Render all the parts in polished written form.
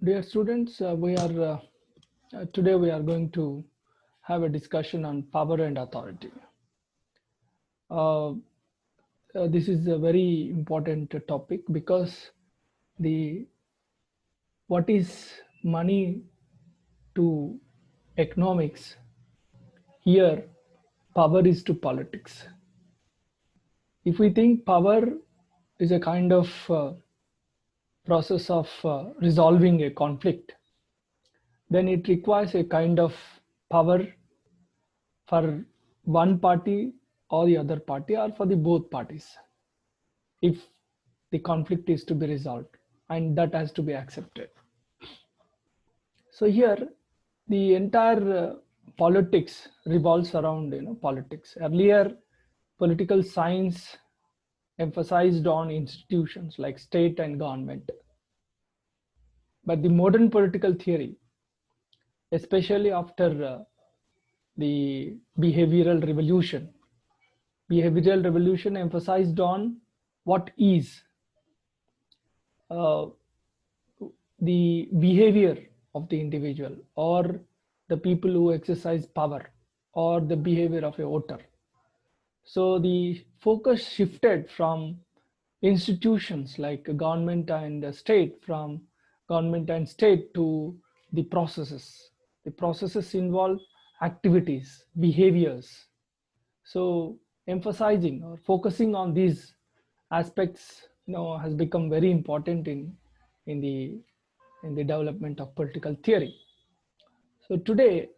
Dear students, we are today we are going to have a discussion on power and authority. Uh, this is a very important topic because the what is money to economics, here power is to politics. If we think power is a kind of process of resolving a conflict, then it requires a kind of power for one party or the other party, or for the both parties, if the conflict is to be resolved, and that has to be accepted. So here the entire politics revolves around politics. Earlier political science emphasized on institutions like state and government, but the modern political theory, especially after the behavioral revolution emphasized on what is uh, the behavior of the individual, or the people who exercise power, or the behavior of a voter. So the focus shifted from institutions like government and state, to the processes. The processes involve activities, behaviors. So emphasizing or focusing on these aspects, has become very important in the in the development of political theory. So today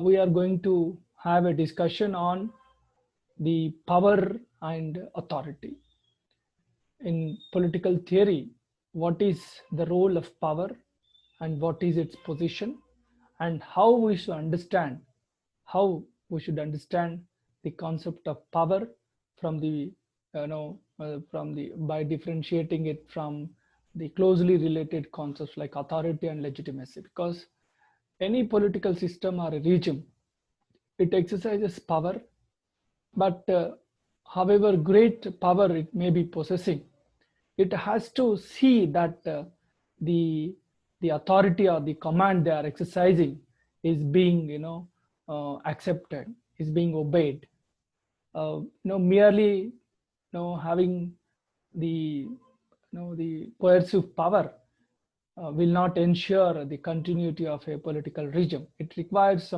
we are going to have a discussion on the power and authority. In political theory, what is the role of power and what is its position, and how we should understand the concept of power from the from the by differentiating it from the closely related concepts like authority and legitimacy. Because any political system or a regime, it exercises power, but however great power it may be possessing, it has to see that the the authority or the command they are exercising is being accepted, is being obeyed. Merely having the coercive power will not ensure the continuity of a political regime. It requires to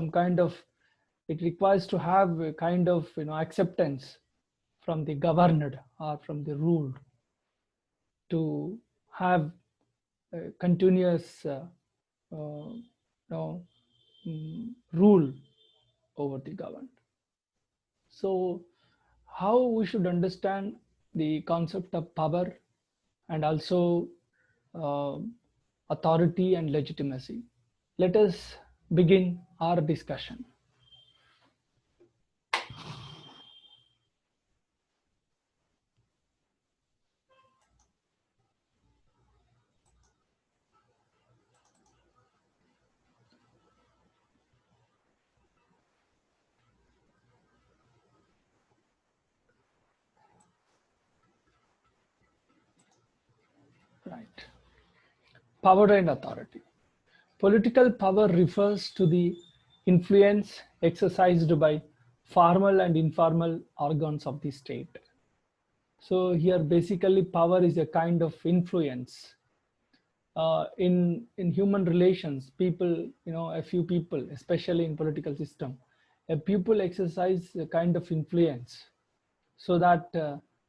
have a kind of acceptance from the governed or from the ruled, to have a continuous rule over the governed. So how we should understand the concept of power, and also uh, authority and legitimacy? Let us begin our discussion. Right. Power and authority. Political power refers to the influence exercised by formal and informal organs of the state. So here basically power is a kind of influence. In human relations, people, a few people, especially in political system, a people exercise a kind of influence, so that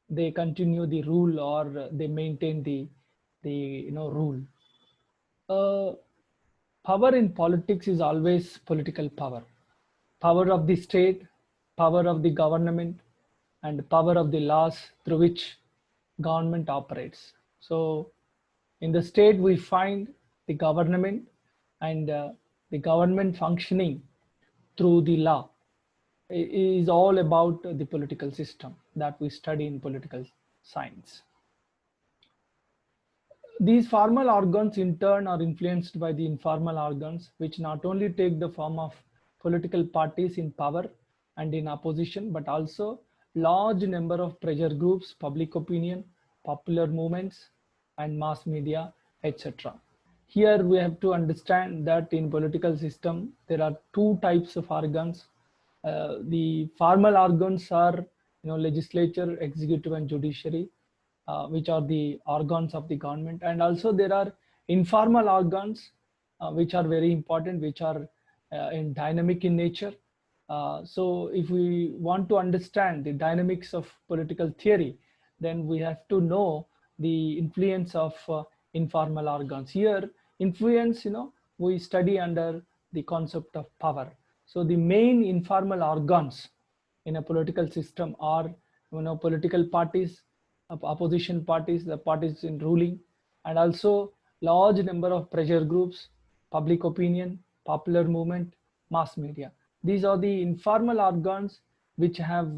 they continue the rule, or they maintain the rule. uh, Power in politics is always political power. Power of the state, power of the government, and power of the laws through which government operates. So in the state, we find the government and the government functioning through the law is all about the political system that we study in political science. These formal organs in turn are influenced by the informal organs, which not only take the form of political parties in power and in opposition, but also large number of pressure groups, public opinion, popular movements, and mass media, etc. Here we have to understand that in political system there are two types of organs. The formal organs are, legislature, executive, and judiciary, which are the organs of the government, and also there are informal organs, which are very important, which are in dynamic in nature. So if we want to understand the dynamics of political theory, then we have to know the influence of informal organs. Here, influence, we study under the concept of power. So the main informal organs in a political system are, political parties, opposition parties, the parties in ruling, and also large number of pressure groups, public opinion, popular movement, mass media. These are the informal organs which have,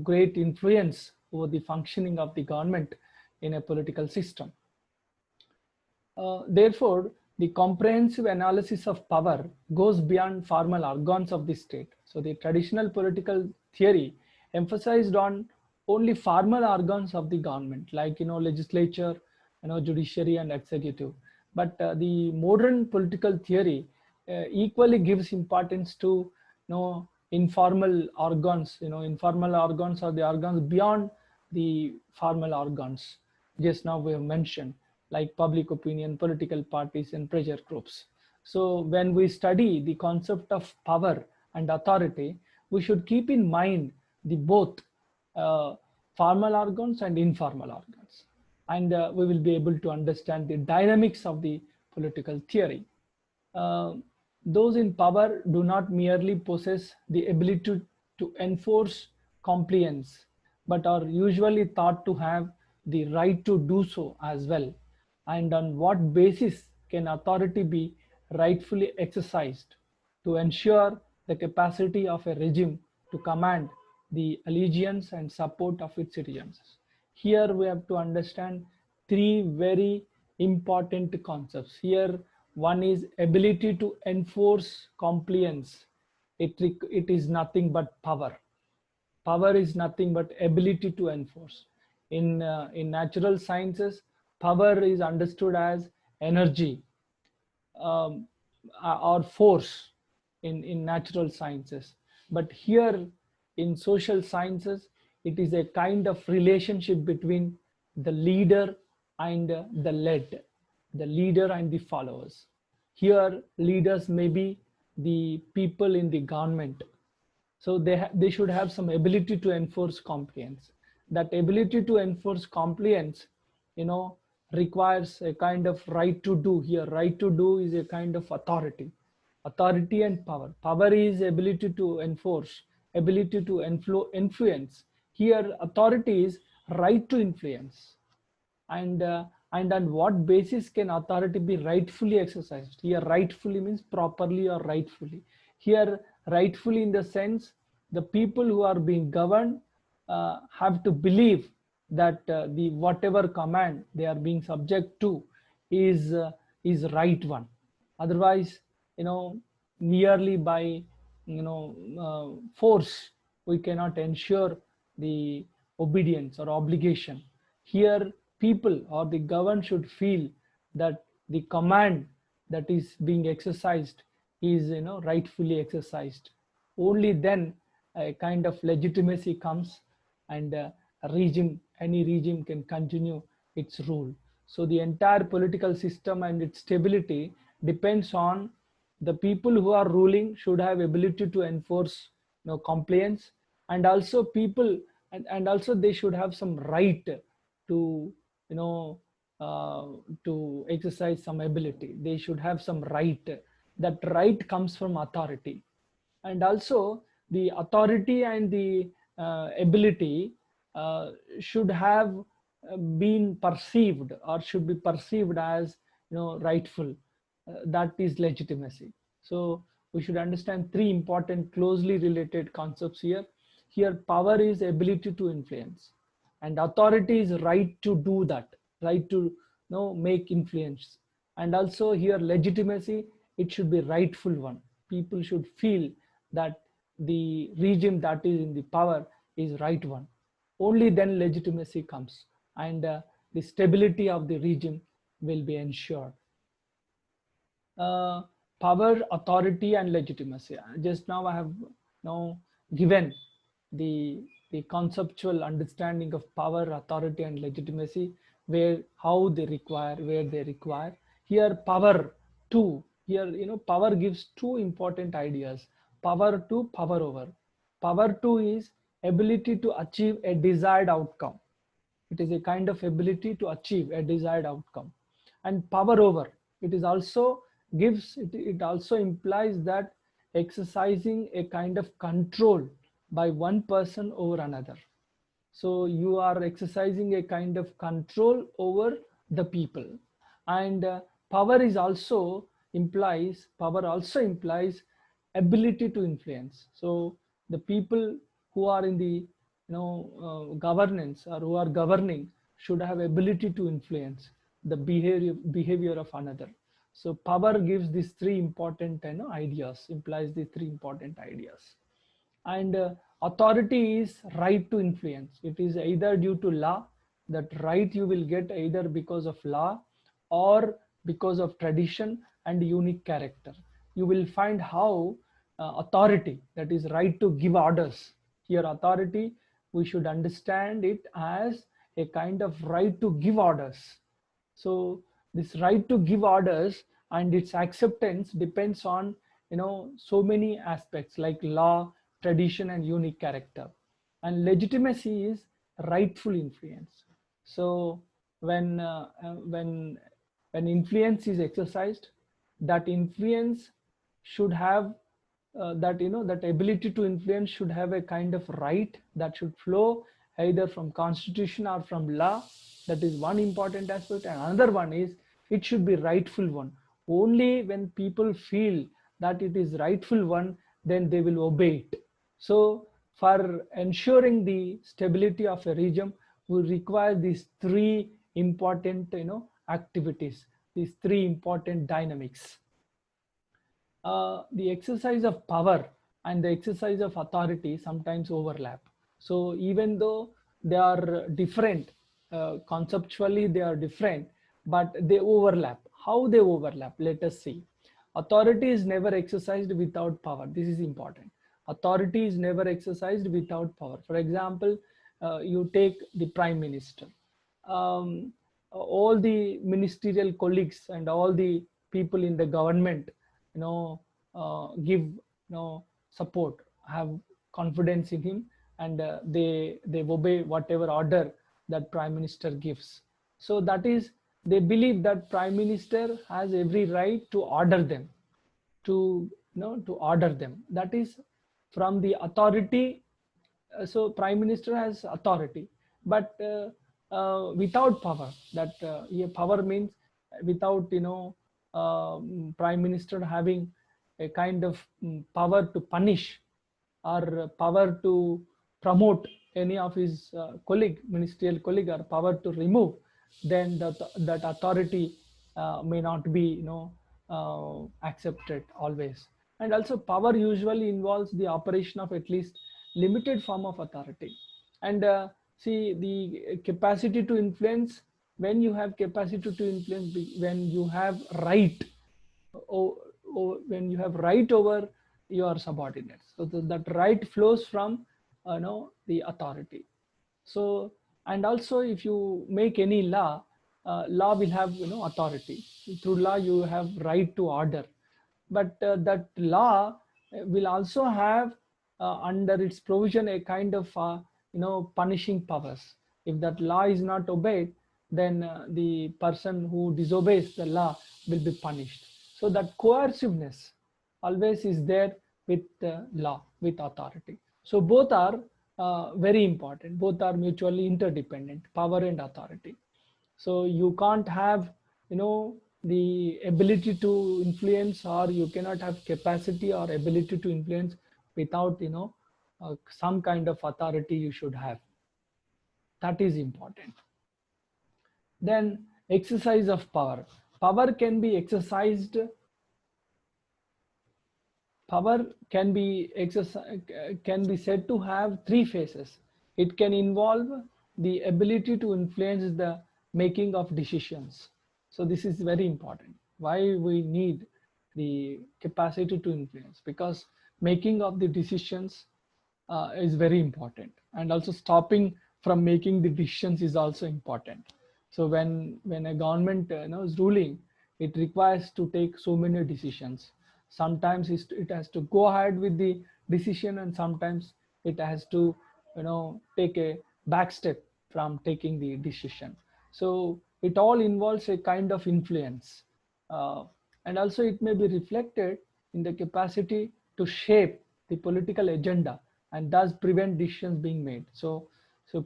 great influence over the functioning of the government in a political system. Therefore, the comprehensive analysis of power goes beyond formal organs of the state. So the traditional political theory emphasized on only formal organs of the government, like, legislature, judiciary, and executive. But the modern political theory equally gives importance to, informal organs. Informal organs are the organs beyond the formal organs just now we have mentioned, like public opinion, political parties, and pressure groups. So when we study the concept of power and authority, we should keep in mind the both uh, formal organs and informal organs. And we will be able to understand the dynamics of the political theory. Uh, those in power do not merely possess the ability to enforce compliance, but are usually thought to have the right to do so as well. And on what basis can authority be rightfully exercised to ensure the capacity of a regime to command the allegiance and support of its citizens? Here we have to understand three very important concepts. Here, one is ability to enforce compliance. It is nothing but power. Power is nothing but ability to enforce. In natural sciences, power is understood as energy, um, or force in natural sciences. But here in social sciences, it is a kind of relationship between the leader and the led, the leader and the followers. Here, leaders may be the people in the government, so they should have some ability to enforce compliance. That ability to enforce compliance, you know requires a kind of right to do. Here, right to do is a kind of authority. Authority and power. Power is ability to enforce, ability to influence. Here, authority is right to influence. And on what basis can authority be rightfully exercised? Here, rightfully means properly or rightfully. Here, rightfully in the sense, the people who are being governed have to believe that the whatever command they are being subject to is right one. Otherwise, merely by force, we cannot ensure the obedience or obligation. Here, people or the governed should feel that the command that is being exercised is, rightfully exercised. Only then a kind of legitimacy comes, and any regime can continue its rule. So the entire political system and its stability depends on the people who are ruling should have ability to enforce, compliance, and also people, and also they should have some right to, you know uh, to exercise some ability. They should have some right. That right comes from authority. And also the authority and the ability should have been perceived or should be perceived as rightful. That is legitimacy. So we should understand three important closely related concepts here. Here power is ability to influence, and authority is right to do that, right to make influence. And also here legitimacy, it should be rightful one. People should feel that the regime that is in the power is right one. Only then legitimacy comes, and the stability of the regime will be ensured. uh, Power, authority, and legitimacy. Just now I have now given the conceptual understanding of power, authority, and legitimacy, where how they require, where they require. Here, power too. Here, power gives two important ideas: power to, power over. Power to is ability to achieve a desired outcome. It is a kind of ability to achieve a desired outcome. And power over, it is also it also implies that exercising a kind of control by one person over another. So you are exercising a kind of control over the people. And power is also power also implies ability to influence. So the people who are in the governance, or who are governing, should have ability to influence the behavior of another. So power gives these three important ideas, implies these three important ideas. And authority is right to influence. It is either due to law. That right you will get either because of law or because of tradition and unique character. You will find how authority, that is right to give orders. Here authority, we should understand it as a kind of right to give orders. So this right to give orders and its acceptance depends on so many aspects like law, tradition, and unique character. And legitimacy is rightful influence. So when when influence is exercised, that influence should have that ability to influence should have a kind of right that should flow either from constitution or from law. That is one important aspect. And another one is it should be rightful one. Only when people feel that it is rightful one, then they will obey it. So for ensuring the stability of a region, we require these three important activities, these three important dynamics. The exercise of power and the exercise of authority sometimes overlap. So even though they are different, conceptually they are different, but they overlap. How they overlap? Let us see. Authority is never exercised without power. This is important. Authority is never exercised without power. For example, you take the prime minister. All the ministerial colleagues and all the people in the government give support, have confidence in him, and they obey whatever order that prime minister gives. So that is, they believe that prime minister has every right to order them, to order them. That is from the authority. So prime minister has authority, but without power. That power means without prime minister having a kind of power to punish or power to promote any of his ministerial colleague, or power to remove, then that authority may not be accepted always. And also power usually involves the operation of at least limited form of authority. And see, the capacity to influence, when you have capacity to influence, when you have right, when you have right over your subordinates, so that right flows from the authority. So, and also if you make any law, law will have authority. Through law you have right to order, but that law will also have under its provision a kind of punishing powers. If that law is not obeyed, then the person who disobeys the law will be punished. So that coerciveness always is there with law, with authority. So both are very important. Both are mutually interdependent, power and authority. So you can't have, the ability to influence, or you cannot have capacity or ability to influence without, some kind of authority you should have. That is important. Then exercise of power. Power can be exercised Power can be said to have three phases. It can involve the ability to influence the making of decisions. So this is very important. Why we need the capacity to influence? Because making of the decisions is very important, and also stopping from making the decisions is also important. So when a government is ruling, it requires to take so many decisions. Sometimes it has to go ahead with the decision, and sometimes it has to take a back step from taking the decision. So it all involves a kind of influence, uh, and also it may be reflected in the capacity to shape the political agenda and thus prevent decisions being made. So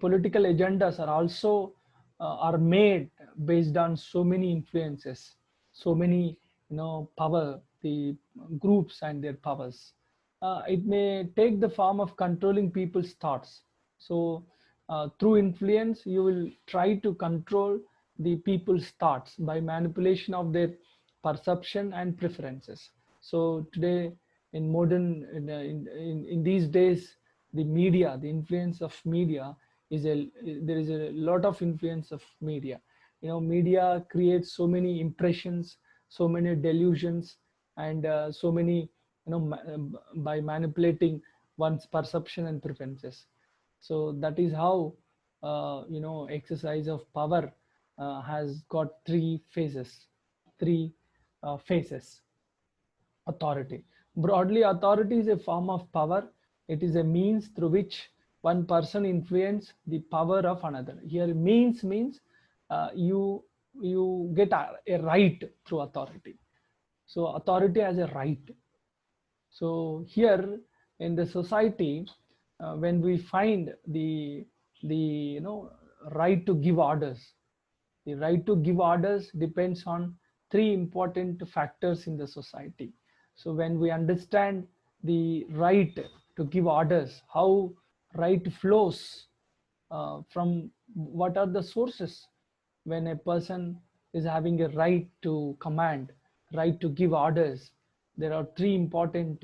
political agendas are also are made based on so many influences, so many power, the groups and their powers. It may take the form of controlling people's thoughts. So through influence, you will try to control the people's thoughts by manipulation of their perception and preferences. So today, in modern, in these days, the media, the influence of media is there is a lot of influence of media. Media creates so many impressions, so many delusions, and so many, by manipulating one's perception and preferences. So that is how exercise of power has got three phases. Authority. Broadly, authority is a form of power. It is a means through which one person influence the power of another. Here, means you get a right through authority. So authority as a right. So here in the society, when we find the right to give orders, the right to give orders depends on three important factors in the society. So when we understand the right to give orders, how right flows, from what are the sources, when a person is having a right to command, right to give orders, there are three important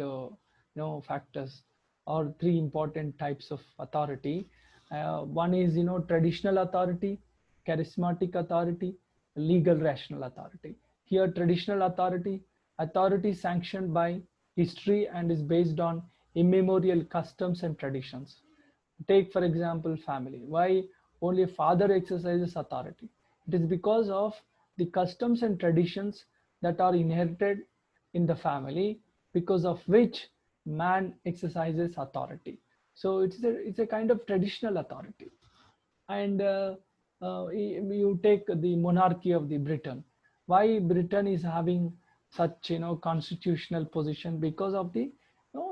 factors, or three important types of authority. One is traditional authority, charismatic authority, legal rational authority. Here, traditional authority sanctioned by history and is based on immemorial customs and traditions. Take, for example, family. Why only a father exercises authority? It is because of the customs and traditions that are inherited in the family, because of which man exercises authority. So it's a kind of traditional authority. And you take the monarchy of the Britain. Why Britain is having such constitutional position? Because of the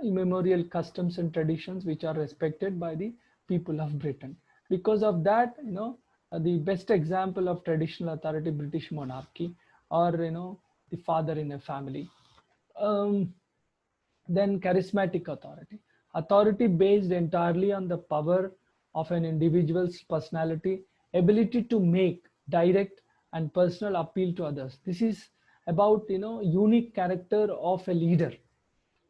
immemorial customs and traditions which are respected by the people of Britain. Because of that, the best example of traditional authority, British monarchy, or the father in a family. um, then charismatic authority. Authority based entirely on the power of an individual's personality, ability to make direct and personal appeal to others. This is about unique character of a leader,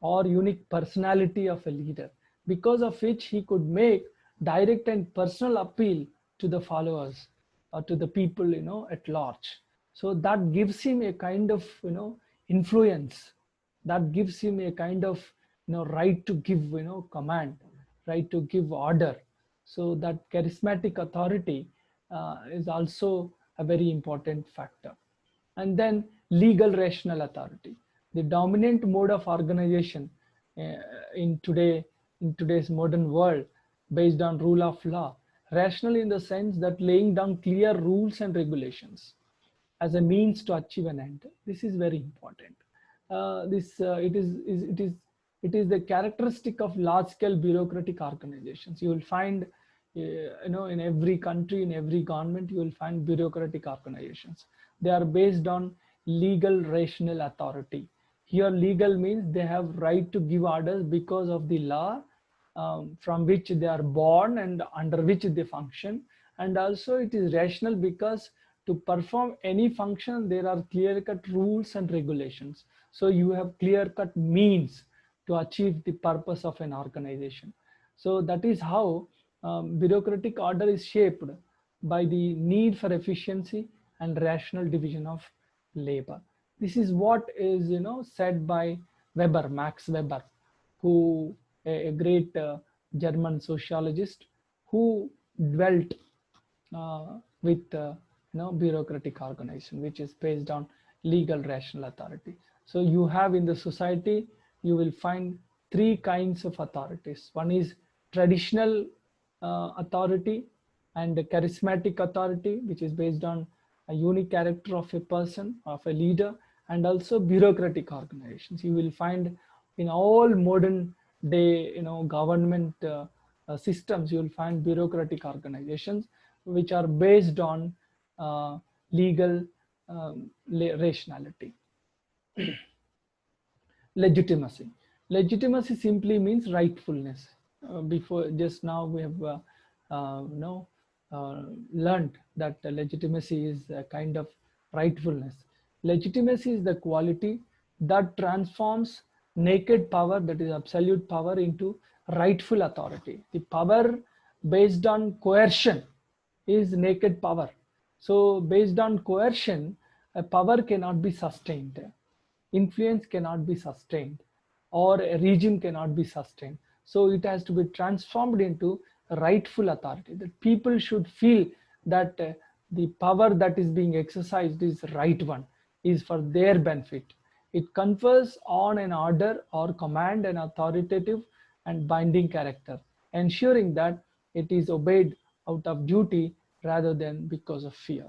or unique personality of a leader, because of which he could make direct and personal appeal to the followers, or to the people at large. So that gives him a kind of influence, that gives him a kind of right to give command, right to give order. So that charismatic authority is also a very important factor. And then legal rational authority, the dominant mode of organization uh, in today's modern world, based on rule of law. Rational in the sense that laying down clear rules and regulations as a means to achieve an end. This is very important. This it is It is the characteristic of large-scale bureaucratic organizations. You will find, in every country, in every government, you will find bureaucratic organizations. They are based on legal rational authority. Here, legal means they have right to give orders because of the law from which they are born and under which they function. And also it is rational because to perform any function, there are clear-cut rules and regulations. So you have clear-cut means to achieve the purpose of an organization. So that is how bureaucratic order is shaped by the need for efficiency and rational division of labor. This is what is said by Weber, Max Weber, who a great German sociologist who dwelt with bureaucratic organization, which is based on legal rational authority. So you have in the society, you will find three kinds of authorities. One is traditional authority and charismatic authority, which is based on a unique character of a person, of a leader, and also bureaucratic organizations. You will find in all modern day government systems, you will find bureaucratic organizations which are based on legal rationality. Legitimacy. Legitimacy simply means rightfulness. Before just now we have learned that legitimacy is a kind of rightfulness. Legitimacy is the quality that transforms naked power, that is absolute power, into rightful authority. The power based on coercion is naked power. So based on coercion, a power cannot be sustained. Influence cannot be sustained, or a regime cannot be sustained. So it has to be transformed into rightful authority, that people should feel that the power that is being exercised is right one, is for their benefit. It confers on an order or command an authoritative and binding character, ensuring that it is obeyed out of duty rather than because of fear.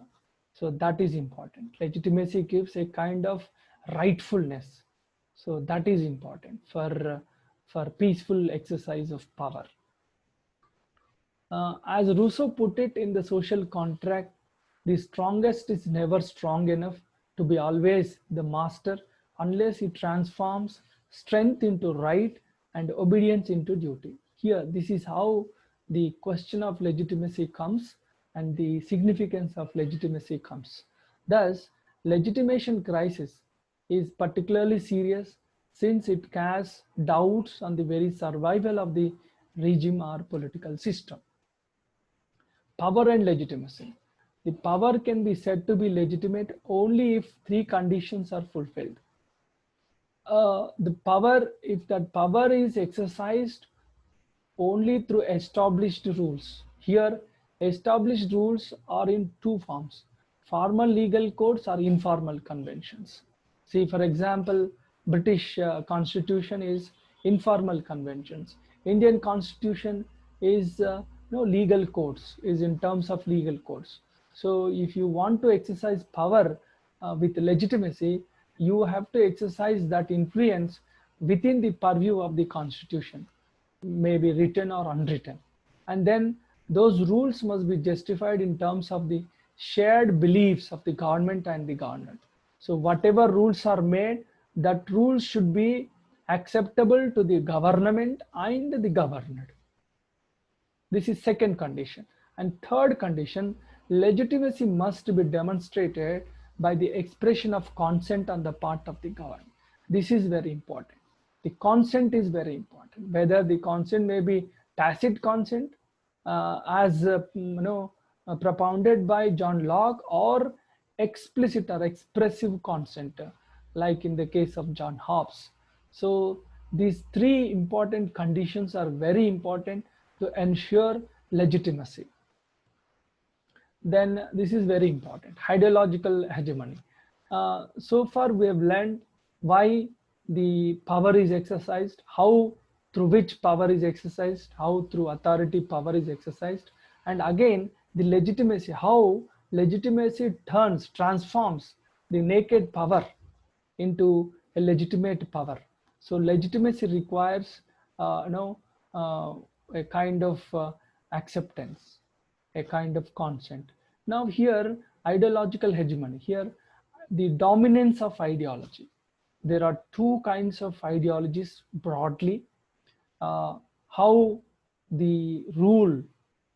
So that is important. Legitimacy gives a kind of rightfulness. So that is important for peaceful exercise of power. As Rousseau put it in the social contract, the strongest is never strong enough to be always the master unless he transforms strength into right and obedience into duty. Here, this is how the question of legitimacy comes and the significance of legitimacy comes. Thus, legitimation crisis is particularly serious since it casts doubts on the very survival of the regime or political system. Power and legitimacy. The power can be said to be legitimate only if three conditions are fulfilled. If that power is exercised only through established rules. Here, established rules are in two forms: formal legal codes or informal conventions. See, for example, British Constitution is informal conventions. Indian Constitution is legal codes, is in terms of legal codes. So if you want to exercise power with legitimacy, you have to exercise that influence within the purview of the Constitution, maybe written or unwritten. And then those rules must be justified in terms of the shared beliefs of the government and the government. So whatever rules are made, that rules should be acceptable to the government and the governed. This is second condition. And third condition, legitimacy must be demonstrated by the expression of consent on the part of the government. This is very important. The consent is very important. Whether the consent may be tacit consent, as propounded by John Locke, or explicit or expressive consent, like in the case of John Hobbes. So these three important conditions are very important to ensure legitimacy. Then this is very important, ideological hegemony. So far we have learned why the power is exercised, how through which power is exercised, how through authority power is exercised, and again the legitimacy, how legitimacy transforms the naked power into a legitimate power. So legitimacy requires a kind of acceptance, a kind of consent. Now here, ideological hegemony, here the dominance of ideology. There are two kinds of ideologies broadly. uh, how the rule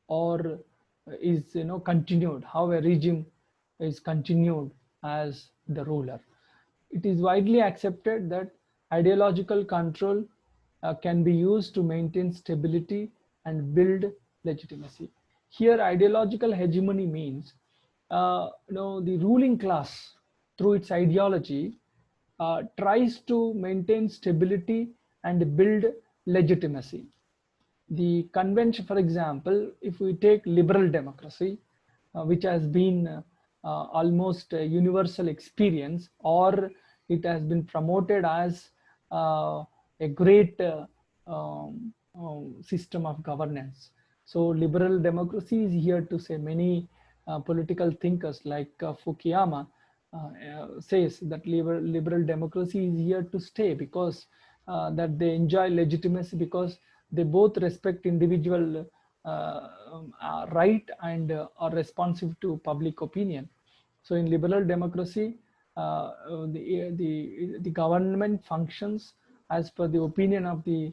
or is continued, how a regime is continued as the ruler. It is widely accepted that ideological control can be used to maintain stability and build legitimacy. Here, ideological hegemony means the ruling class, through its ideology, tries to maintain stability and build legitimacy. The convention, for example, if we take liberal democracy, which has been almost a universal experience, or it has been promoted as a great system of governance. So liberal democracy is here to say. Many political thinkers like Fukuyama says that liberal democracy is here to stay, because that they enjoy legitimacy, because they both respect individual right and are responsive to public opinion. So in liberal democracy, the government functions as per the opinion of the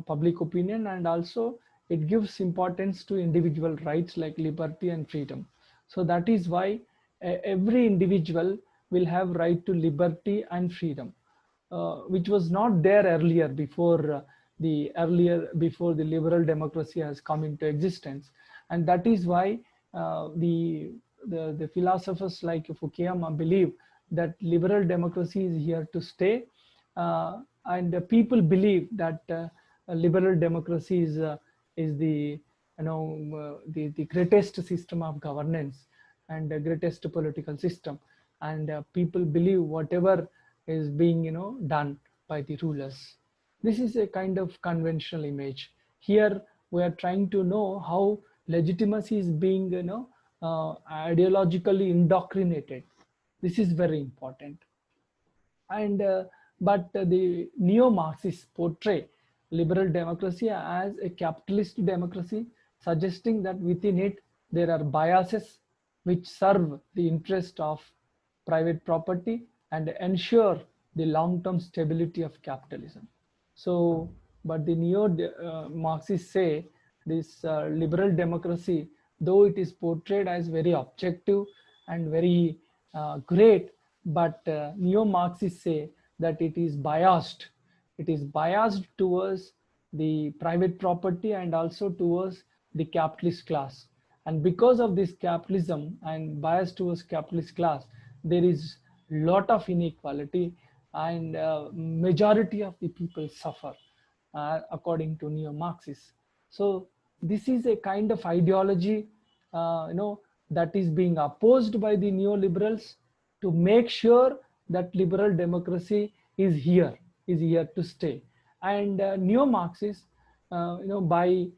public opinion, and also it gives importance to individual rights like liberty and freedom. So that is why every individual will have right to liberty and freedom, which was not there earlier, before the liberal democracy has come into existence. And that is why the philosophers like Fukuyama believe that liberal democracy is here to stay, and people believe that liberal democracy is the greatest system of governance and the greatest political system, and people believe whatever is being done by the rulers. This is a kind of conventional image. Here we are trying to know how legitimacy is being ideologically indoctrinated. This is very important. And but the neo-Marxists portray liberal democracy as a capitalist democracy, suggesting that within it there are biases which serve the interest of private property and ensure the long-term stability of capitalism. So, but the neo-Marxists say this liberal democracy, though it is portrayed as very objective and very great, but neo-Marxists say that it is biased. It is biased towards the private property and also towards the capitalist class. And because of this capitalism and bias towards capitalist class, there is lot of inequality, and majority of the people suffer, according to neo-Marxists. So this is a kind of ideology that is being opposed by the neoliberals to make sure that liberal democracy is here to stay. And neo-Marxists, by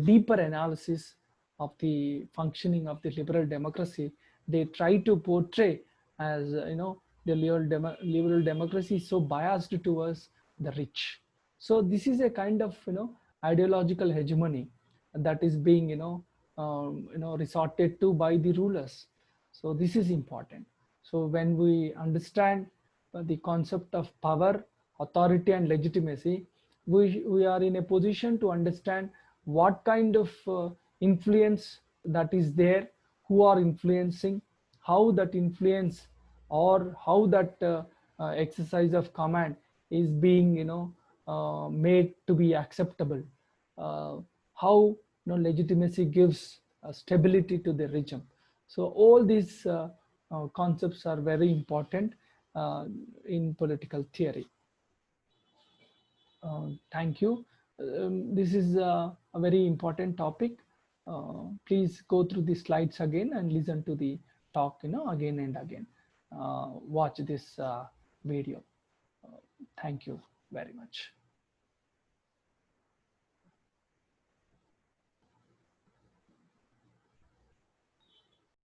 deeper analysis of the functioning of the liberal democracy, they try to portray as the liberal democracy is so biased towards the rich. So this is a kind of ideological hegemony that is being resorted to by the rulers. So this is important. So when we understand the concept of power, authority, and legitimacy, we are in a position to understand what kind of influence that is there, who are influencing, how that influence or how that exercise of command is being made to be acceptable, how legitimacy gives stability to the regime. So all these concepts are very important in political theory. Thank you. This is a very important topic. Please go through the slides again and listen to the talk again and again. Watch this video. Thank you very much.